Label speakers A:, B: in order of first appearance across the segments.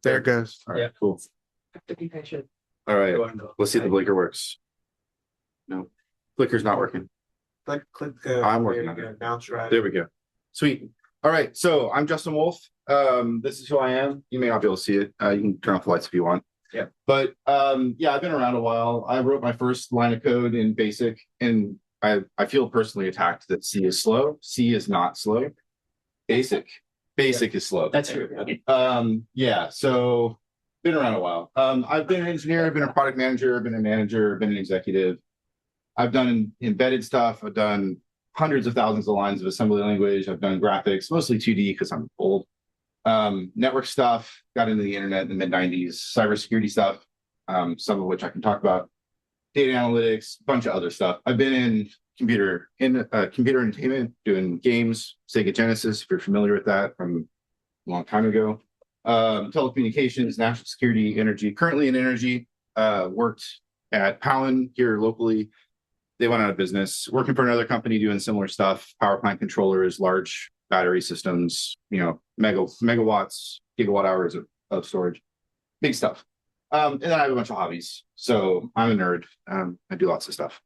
A: There it goes.
B: All right,
C: Yeah.
B: cool.
C: To be patient.
B: All right, let's see if the blinker works. No, blinker's not working.
A: Click.
B: I'm working on it. There we go. Sweet. All right, so I'm Justin Wolf. This is who I am. You may not be able to see it. You can turn off the lights if you want.
C: Yeah.
B: But yeah, I've been around a while. I wrote my first line of code in BASIC, and I feel personally attacked that C is slow. C is not slow. Basic is slow.
C: That's true.
B: Yeah, so been around a while. I've been an engineer, I've been a product manager, I've been a manager, I've been an executive. I've done embedded stuff. I've done hundreds of thousands of lines of assembly language. I've done graphics, mostly 2D because I'm old. Network stuff, got into the internet in the mid 90s, cybersecurity stuff, some of which I can talk about, data analytics, a bunch of other stuff. I've been in computer entertainment, doing games, Sega Genesis, if you're familiar with that from a long time ago. Telecommunications, national security, energy, currently in energy, worked at Powin here locally. They went out of business, working for another company doing similar stuff, power plant controllers, large battery systems, megawatts, gigawatt hours of storage, big stuff. And then I have a bunch of hobbies. So I'm a nerd. I do lots of stuff.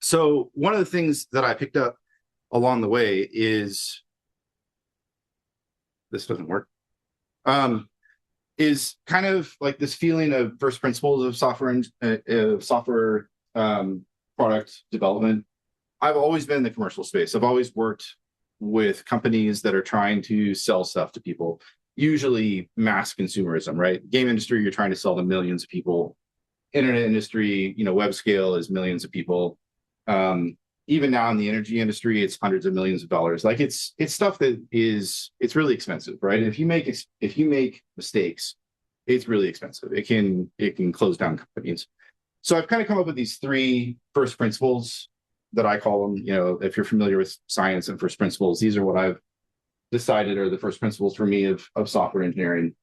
B: So one of the things that I picked up along the way is, this doesn't work, is kind of like this feeling of first principles of software product development. I've always been in the commercial space. I've always worked with companies that are trying to sell stuff to people, usually mass consumerism, right? Game industry, you're trying to sell to millions of people. Internet industry, web scale is millions of people. Even now in the energy industry, it's hundreds of millions of dollars. Like it's stuff that it's really expensive, right? If you make mistakes, it's really expensive. It can close down companies. So I've kind of come up with these three first principles that I call them. If you're familiar with science and first principles, these are what I've decided are the first principles for me of software engineering.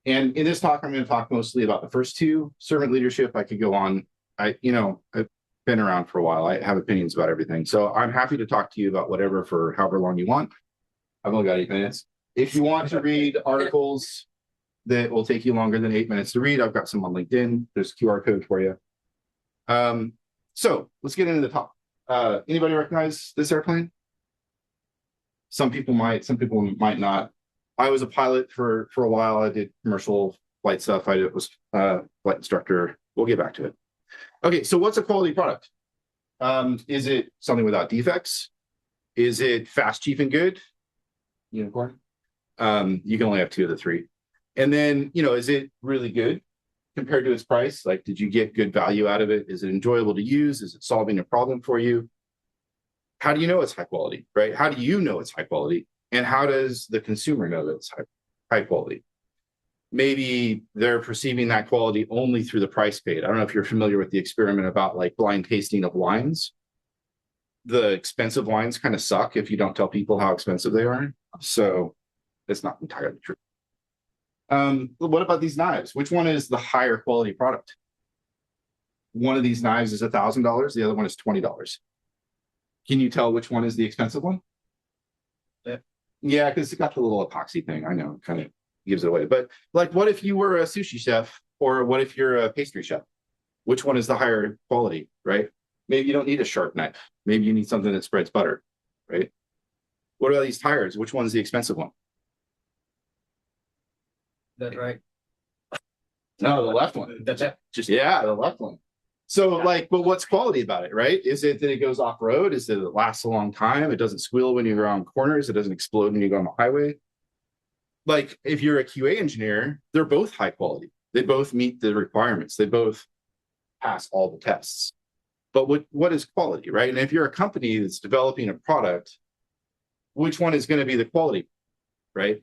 B: And in this talk, I'm going to talk mostly about the first two, servant leadership. I could go on. I've been around for a while. I have opinions about everything. So I'm happy to talk to you about whatever for however long you want. I've only got 8 minutes. If you want to read articles that will take you longer than 8 minutes to read, I've got some on LinkedIn. There's a QR code for you. So let's get into the talk. Anybody recognize this airplane? Some people might not. I was a pilot for a while. I did commercial flight stuff. I was a flight instructor. We'll get back to it. Okay, so what's a quality product? Is it something without defects? Is it fast, cheap, and good? Unicorn. You can only have 2 of the 3. And then, is it really good compared to its price? Like, did you get good value out of it? Is it enjoyable to use? Is it solving a problem for you? How do you know it's high quality, right? How do you know it's high quality? And how does the consumer know that it's high quality? Maybe they're perceiving that quality only through the price paid. I don't know if you're familiar with the experiment about like blind tasting of wines. The expensive wines kind of suck if you don't tell people how expensive they are. So it's not entirely true. What about these knives? Which one is the higher quality product? One of these knives is $1,000. The other one is $20. Can you tell which one is the expensive one? Yeah, because it's got the little epoxy thing. I know, it kind of gives it away. But like, what if you were a sushi chef, or what if you're a pastry chef? Which one is the higher quality, right? Maybe you don't need a sharp knife. Maybe you need something that spreads butter, right? What about these tires? Which one's the expensive one?
C: That's right.
B: No, the left one.
C: That's it.
B: The left one. So but what's quality about it, right? Is it that it goes off road? Is it lasts a long time? It doesn't squeal when you go around corners. It doesn't explode when you go on the highway. Like if you're a QA engineer, they're both high quality. They both meet the requirements. They both pass all the tests. But what is quality, right? And if you're a company that's developing a product, which one is going to be the quality, right?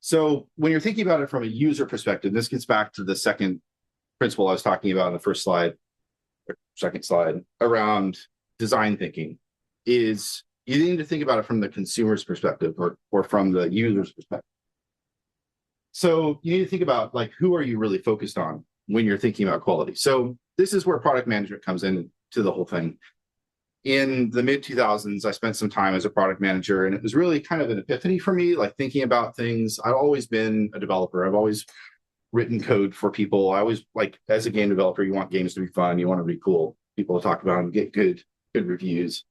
B: So when you're thinking about it from a user perspective, this gets back to the second principle I was talking about in the first slide, or second slide, around design thinking, is you need to think about it from the consumer's perspective or from the user's perspective. So you need to think about like, who are you really focused on when you're thinking about quality? So this is where product management comes in to the whole thing. in the mid 2000s, I spent some time as a product manager, and it was really kind of an epiphany for me, like thinking about things. I've always been a developer. I've always written code for people. I always like, as a game developer, you want games to be fun. You want to be cool, people to talk about and get good reviews.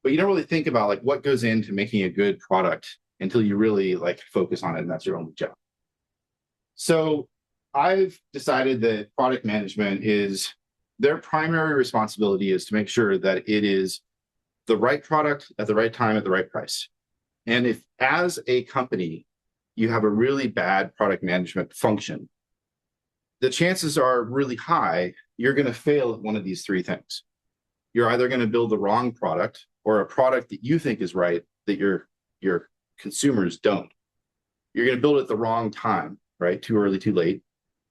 B: But you don't really think about like what goes into making a good product until you really like focus on it, and that's your only job. So I've decided that product management is their primary responsibility is to make sure that it is the right product at the right time at the right price. And if as a company, you have a really bad product management function, the chances are really high you're going to fail at one of these three things. You're either going to build the wrong product or a product that you think is right that your consumers don't. You're going to build it at the wrong time, right? Too early, too late,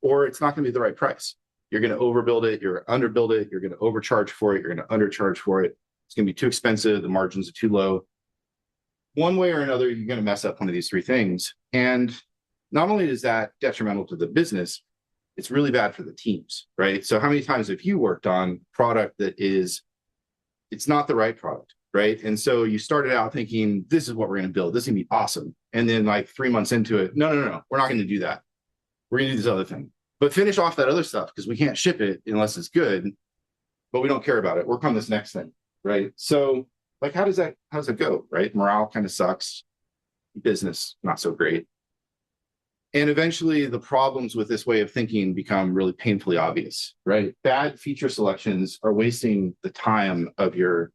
B: or it's not going to be the right price. You're going to overbuild it, you're going to underbuild it, you're going to overcharge for it, you're going to undercharge for it. It's going to be too expensive, the margins are too low. One way or another, you're going to mess up one of these three things. And not only is that detrimental to the business, it's really bad for the teams, right? So how many times have you worked on product that it's not the right product, right? And so you started out thinking, this is what we're going to build. This is going to be awesome. And then like 3 months into it, no, we're not going to do that. We're going to do this other thing. But finish off that other stuff because we can't ship it unless it's good, but we don't care about it. Work on this next thing, right? So like, how does it go, right? Morale kind of sucks. Business, not so great. And eventually the problems with this way of thinking become really painfully obvious, right? Bad feature selections are wasting the time of your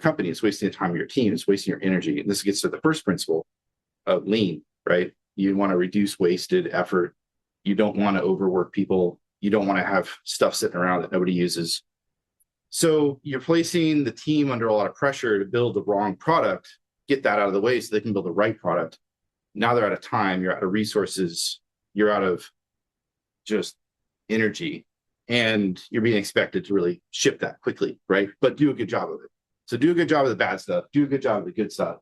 B: company. It's wasting the time of your team. It's wasting your energy. And this gets to the first principle of lean, right? You want to reduce wasted effort. You don't want to overwork people. You don't want to have stuff sitting around that nobody uses. So you're placing the team under a lot of pressure to build the wrong product, get that out of the way so they can build the right product. Now they're out of time, you're out of resources, you're out of just energy, and you're being expected to really ship that quickly, right? But do a good job of it. So do a good job of the bad stuff, do a good job of the good stuff.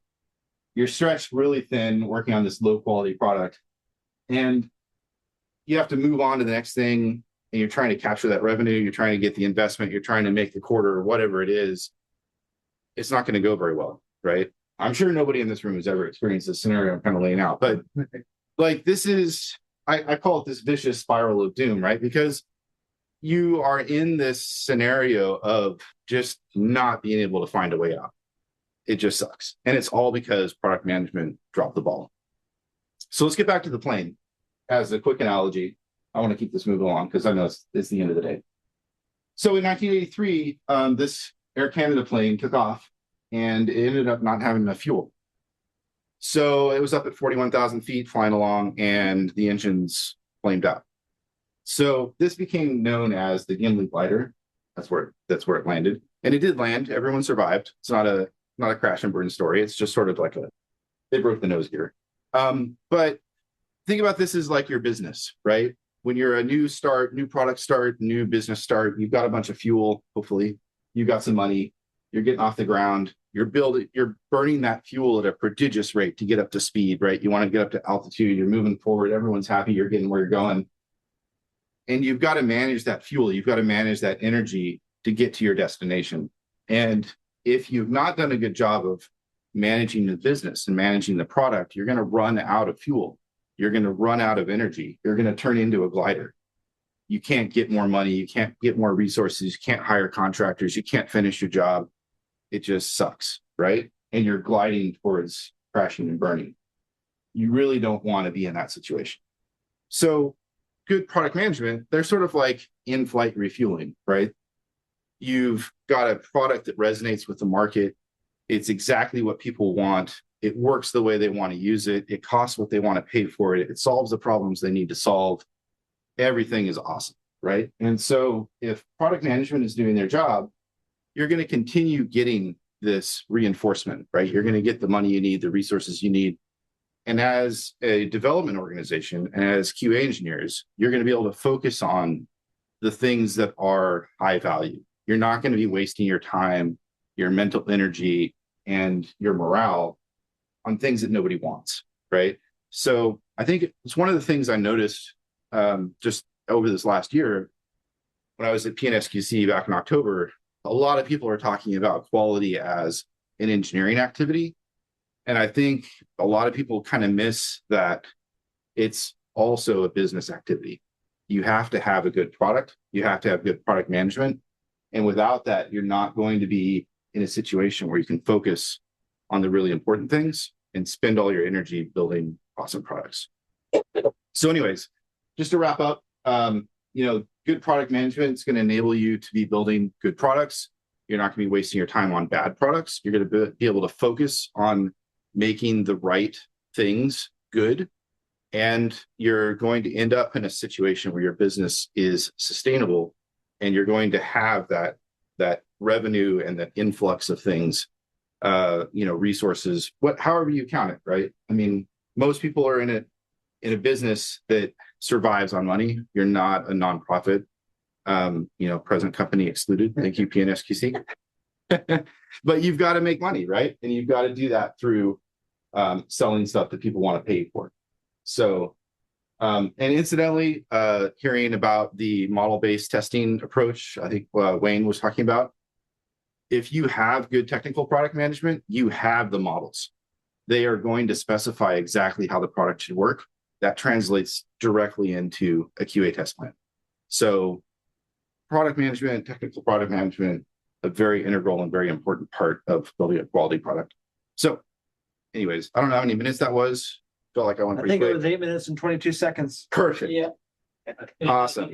B: You're stretched really thin working on this low quality product, and you have to move on to the next thing, and you're trying to capture that revenue, you're trying to get the investment, you're trying to make the quarter or whatever it is. It's not going to go very well, right? I'm sure nobody in this room has ever experienced this scenario I'm kind of laying out, but like this is, I call it this vicious spiral of doom, right? Because you are in this scenario of just not being able to find a way out. It just sucks. And it's all because product management dropped the ball. So let's get back to the plane. As a quick analogy, I want to keep this moving along because I know it's the end of the day. So in 1983, this Air Canada plane took off and it ended up not having enough fuel. So it was up at 41,000 feet flying along and the engines flamed out. So this became known as the Gimli glider. That's where it landed. And it did land. Everyone survived. It's not a crash and burn story. It's just sort of like they broke the nose gear. But think about this as like your business, right? When you're a new product start, new business start, you've got a bunch of fuel, hopefully. You've got some money, you're getting off the ground, you're burning that fuel at a prodigious rate to get up to speed, right? You want to get up to altitude, you're moving forward, everyone's happy, you're getting where you're going. And you've got to manage that fuel, you've got to manage that energy to get to your destination. And if you've not done a good job of managing the business and managing the product, you're going to run out of fuel. You're going to run out of energy. You're going to turn into a glider. You can't get more money. You can't get more resources. You can't hire contractors. You can't finish your job. It just sucks, right? And you're gliding towards crashing and burning. You really don't want to be in that situation. So good product management, they're sort of like in-flight refueling, right? You've got a product that resonates with the market. It's exactly what people want. It works the way they want to use it. It costs what they want to pay for it. It solves the problems they need to solve. Everything is awesome, right? And so if product management is doing their job, you're going to continue getting this reinforcement, right? You're going to get the money you need, the resources you need. And as a development organization and as QA engineers, you're going to be able to focus on the things that are high value. You're not going to be wasting your time, your mental energy, and your morale on things that nobody wants, right? So I think it's one of the things I noticed just over this last year when I was at PNSQC back in October. a lot of people are talking about quality as an engineering activity. And I think a lot of people kind of miss that it's also a business activity. You have to have a good product. You have to have good product management. And without that, you're not going to be in a situation where you can focus on the really important things and spend all your energy building awesome products. So anyways, just to wrap up, good product management is going to enable you to be building good products. You're not going to be wasting your time on bad products. You're going to be able to focus on making the right things good. And you're going to end up in a situation where your business is sustainable and you're going to have that revenue and that influx of things, resources, however you count it, right? I mean, most people are in a business that survives on money. You're not a nonprofit, present company excluded. Thank you, PNSQC. But you've got to make money, right? And you've got to do that through selling stuff that people want to pay for. So, and incidentally, hearing about the model-based testing approach, I think Wayne was talking about, if you have good technical product management, you have the models. They are going to specify exactly how the product should work. That translates directly into a QA test plan. So product management, technical product management, a very integral and very important part of building a quality product. So anyways, I don't know how many minutes that was. Felt like I went
A: I
B: pretty
A: think it
B: quick.
A: was 8 minutes and 22 seconds.
B: Perfect.
C: Yeah.
B: Awesome.